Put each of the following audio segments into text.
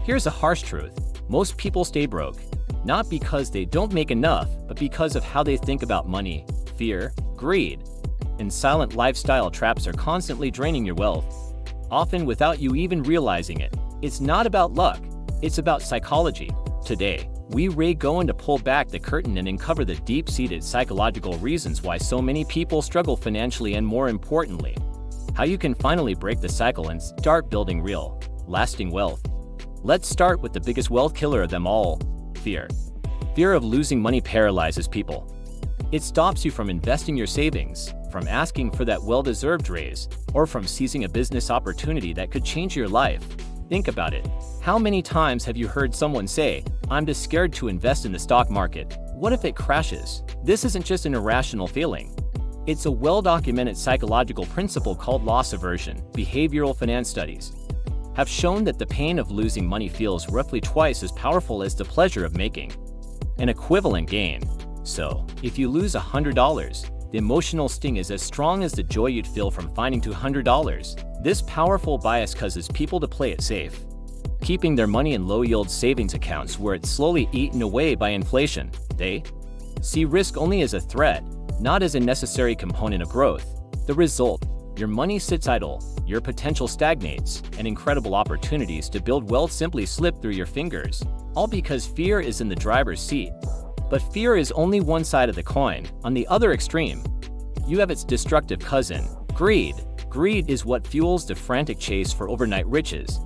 Here's a harsh truth. Most people stay broke, not because they don't make enough, but because of how they think about money, fear, greed, and silent lifestyle traps are constantly draining your wealth, often without you even realizing it. It's not about luck, it's about psychology. Today, we're going to pull back the curtain and uncover the deep-seated psychological reasons why so many people struggle financially, and more importantly, how you can finally break the cycle and start building real, lasting wealth. Let's start with the biggest wealth killer of them all: fear. Fear of losing money paralyzes people. It stops you from investing your savings, from asking for that well-deserved raise, or from seizing a business opportunity that could change your life. Think about it. How many times have you heard someone say, "I'm too scared to invest in the stock market. What if it crashes?" This isn't just an irrational feeling. It's a well-documented psychological principle called loss aversion. Behavioral finance studies have shown that the pain of losing money feels roughly twice as powerful as the pleasure of making an equivalent gain. So, if you lose $100, the emotional sting is as strong as the joy you'd feel from finding $200. This powerful bias causes people to play it safe, keeping their money in low-yield savings accounts where it's slowly eaten away by inflation. They see risk only as a threat, not as a necessary component of growth. The result: your money sits idle, your potential stagnates, and incredible opportunities to build wealth simply slip through your fingers, all because fear is in the driver's seat. But fear is only one side of the coin. On the other extreme, you have its destructive cousin, greed. Greed is what fuels the frantic chase for overnight riches,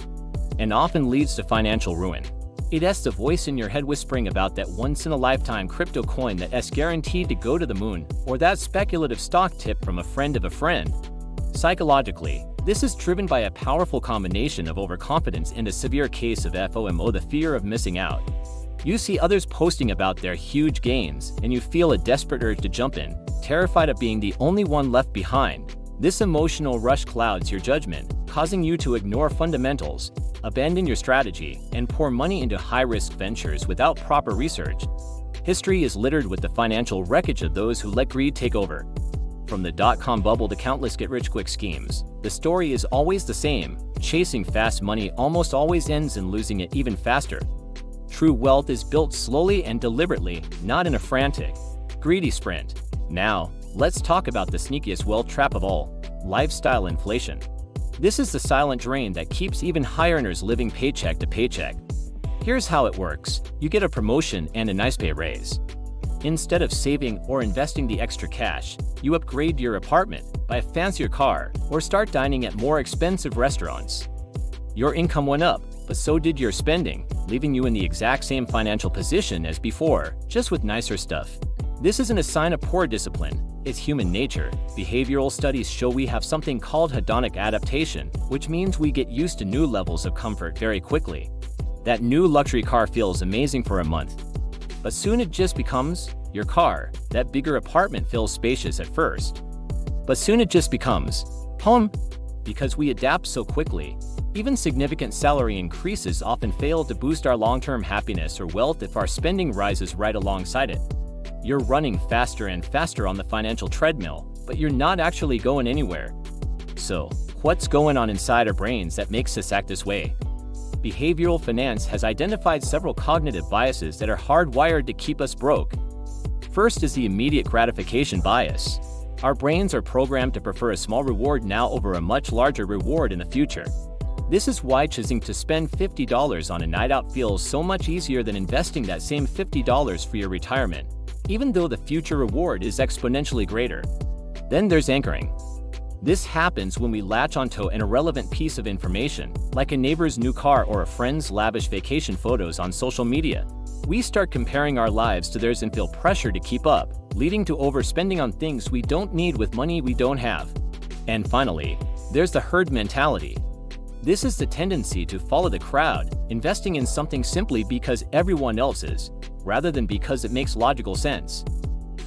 and often leads to financial ruin. It's the voice in your head whispering about that once-in-a-lifetime crypto coin that's guaranteed to go to the moon, or that speculative stock tip from a friend of a friend. Psychologically, this is driven by a powerful combination of overconfidence and a severe case of FOMO, the fear of missing out. You see others posting about their huge gains, and you feel a desperate urge to jump in, terrified of being the only one left behind. This emotional rush clouds your judgment, causing you to ignore fundamentals, abandon your strategy, and pour money into high-risk ventures without proper research. History is littered with the financial wreckage of those who let greed take over. From the dot-com bubble to countless get-rich-quick schemes, the story is always the same. Chasing fast money almost always ends in losing it even faster. True wealth is built slowly and deliberately, not in a frantic, greedy sprint. Now, let's talk about the sneakiest wealth trap of all: lifestyle inflation. This is the silent drain that keeps even high earners living paycheck to paycheck. Here's how it works. You get a promotion and a nice pay raise. Instead of saving or investing the extra cash, you upgrade your apartment, buy a fancier car, or start dining at more expensive restaurants. Your income went up, but so did your spending, leaving you in the exact same financial position as before, just with nicer stuff. This isn't a sign of poor discipline, it's human nature. Behavioral studies show we have something called hedonic adaptation, which means we get used to new levels of comfort very quickly. That new luxury car feels amazing for a month, but soon it just becomes your car. That bigger apartment feels spacious at first, but soon it just becomes home. Because we adapt so quickly, even significant salary increases often fail to boost our long-term happiness or wealth if our spending rises right alongside it. You're running faster and faster on the financial treadmill, but you're not actually going anywhere. So, what's going on inside our brains that makes us act this way? Behavioral finance has identified several cognitive biases that are hardwired to keep us broke. First is the immediate gratification bias. Our brains are programmed to prefer a small reward now over a much larger reward in the future. This is why choosing to spend $50 on a night out feels so much easier than investing that same $50 for your retirement, even though the future reward is exponentially greater. Then there's anchoring. This happens when we latch onto an irrelevant piece of information, like a neighbor's new car or a friend's lavish vacation photos on social media. We start comparing our lives to theirs and feel pressure to keep up, leading to overspending on things we don't need with money we don't have. And finally, there's the herd mentality. This is the tendency to follow the crowd, investing in something simply because everyone else is, rather than because it makes logical sense.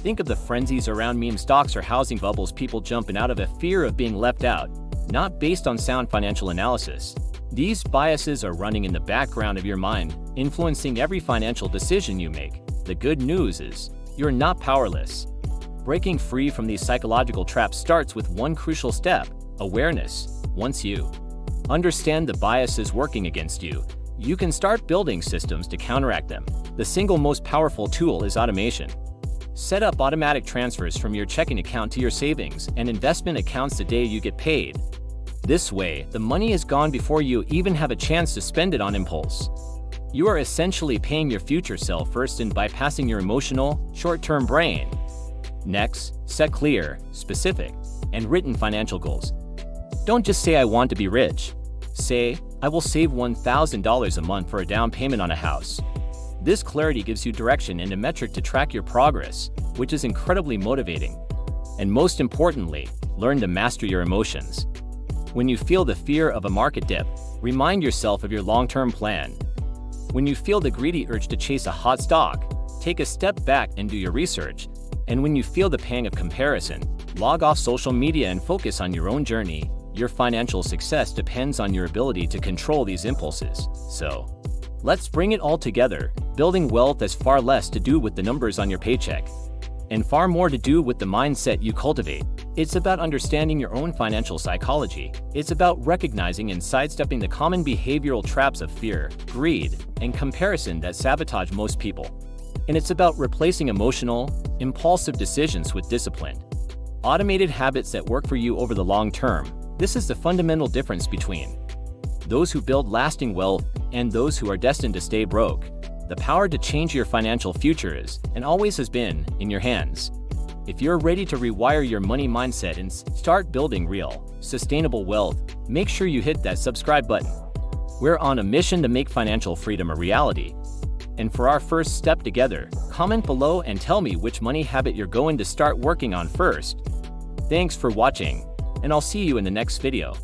Think of the frenzies around meme stocks or housing bubbles, people jumping out of a fear of being left out, not based on sound financial analysis. These biases are running in the background of your mind, influencing every financial decision you make. The good news is, you're not powerless. Breaking free from these psychological traps starts with one crucial step: awareness. Once you understand the biases working against you, you can start building systems to counteract them. The single most powerful tool is automation. Set up automatic transfers from your checking account to your savings and investment accounts the day you get paid. This way, the money is gone before you even have a chance to spend it on impulse. You are essentially paying your future self first and bypassing your emotional, short-term brain. Next, set clear, specific, and written financial goals. Don't just say I want to be rich. Say, I will save $1,000 a month for a down payment on a house. This clarity gives you direction and a metric to track your progress, which is incredibly motivating. And most importantly, learn to master your emotions. When you feel the fear of a market dip, remind yourself of your long-term plan. When you feel the greedy urge to chase a hot stock, take a step back and do your research. And when you feel the pang of comparison, log off social media and focus on your own journey. Your financial success depends on your ability to control these impulses. So, let's bring it all together. Building wealth has far less to do with the numbers on your paycheck, and far more to do with the mindset you cultivate. It's about understanding your own financial psychology. It's about recognizing and sidestepping the common behavioral traps of fear, greed, and comparison that sabotage most people. And it's about replacing emotional, impulsive decisions with disciplined, automated habits that work for you over the long term. This is the fundamental difference between those who build lasting wealth and those who are destined to stay broke. The power to change your financial future is, and always has been, in your hands. If you're ready to rewire your money mindset and start building real, sustainable wealth, make sure you hit that subscribe button. We're on a mission to make financial freedom a reality. And for our first step together, comment below and tell me which money habit you're going to start working on first. Thanks for watching, and I'll see you in the next video.